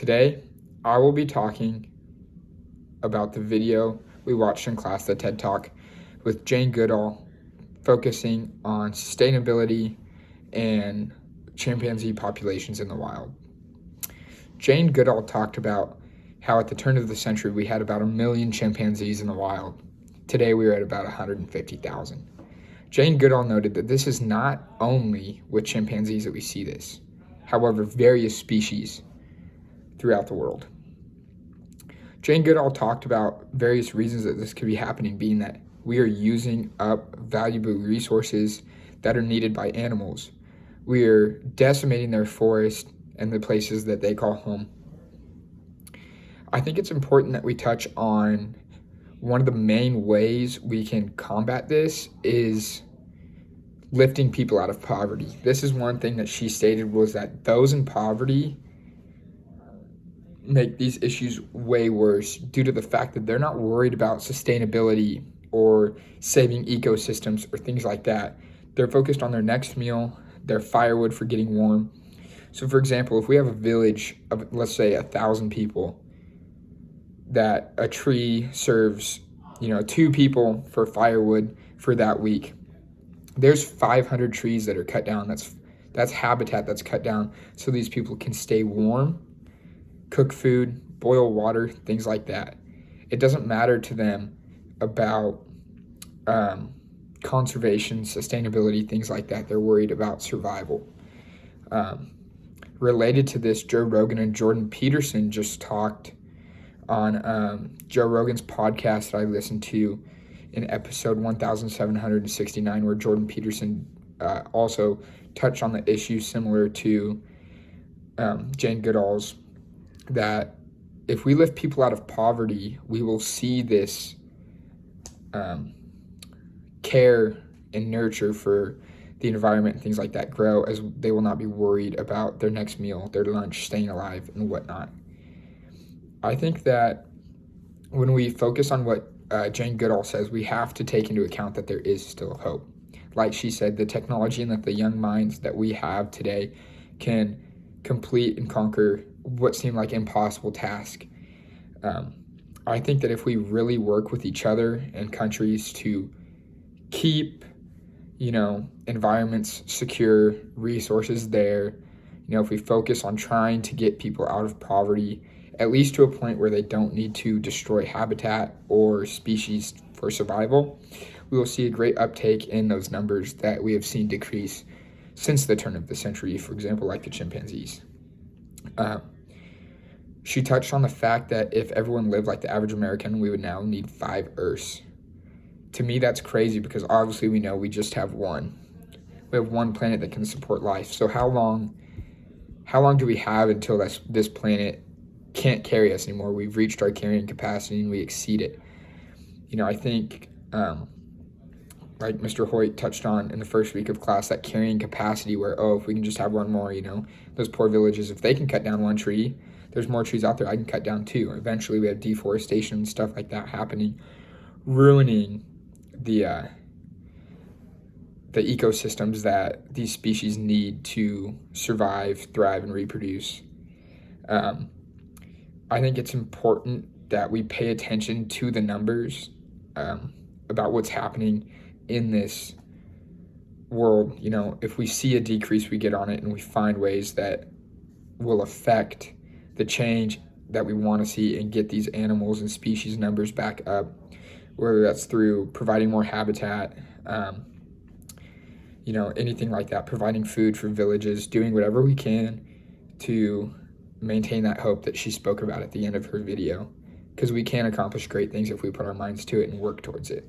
Today, I will be talking about the video we watched in class, the TED Talk, with Jane Goodall, focusing on sustainability and chimpanzee populations in the wild. Jane Goodall talked about how at the turn of the century we had about 1 million chimpanzees in the wild. Today we are at about 150,000. Jane Goodall noted that this is not only with chimpanzees that we see this, however, various species throughout the world. Jane Goodall talked about various reasons that this could be happening, being that we are using up valuable resources that are needed by animals. We are decimating their forest and the places that they call home. I think it's important that we touch on one of the main ways we can combat this is lifting people out of poverty. This is one thing that she stated, was that those in poverty make these issues way worse due to the fact that they're not worried about sustainability or saving ecosystems or things like that. They're focused on their next meal, their firewood for getting warm. So for example, if we have a village of, let's say, 1,000 people, that a tree serves, 2 people for firewood for that week, there's 500 trees that are cut down. That's habitat that's cut down so these people can stay warm, cook food, boil water, things like that. It doesn't matter to them about conservation, sustainability, things like that. They're worried about survival. Related to this, Joe Rogan and Jordan Peterson just talked on Joe Rogan's podcast that I listened to in episode 1769, where Jordan Peterson also touched on the issue similar to Jane Goodall's, that if we lift people out of poverty, we will see this care and nurture for the environment and things like that grow, as they will not be worried about their next meal, their lunch, staying alive, and whatnot. I think that when we focus on what Jane Goodall says, we have to take into account that there is still hope. Like she said, the technology and that the young minds that we have today can complete and conquer what seem like impossible tasks. I think that if we really work with each other and countries to keep, environments secure, resources there, if we focus on trying to get people out of poverty, at least to a point where they don't need to destroy habitat or species for survival, we will see a great uptake in those numbers that we have seen decrease since the turn of the century, for example, like the chimpanzees. She touched on the fact that if everyone lived like the average American, we would now need 5 Earths. To me, that's crazy because obviously we know we just have one. We have one planet that can support life. So how long do we have until this planet can't carry us anymore? We've reached our carrying capacity and we exceed it. I think, like Mr. Hoyt touched on in the first week of class, that carrying capacity where, if we can just have one more, those poor villages, if they can cut down one tree, there's more trees out there I can cut down too. Eventually we have deforestation and stuff like that happening, ruining the ecosystems that these species need to survive, thrive, and reproduce. I think it's important that we pay attention to the numbers about what's happening in this world. If we see a decrease, we get on it and we find ways that will affect the change that we want to see and get these animals and species numbers back up, whether that's through providing more habitat, anything like that, providing food for villages, doing whatever we can to maintain that hope that she spoke about at the end of her video, because we can accomplish great things if we put our minds to it and work towards it.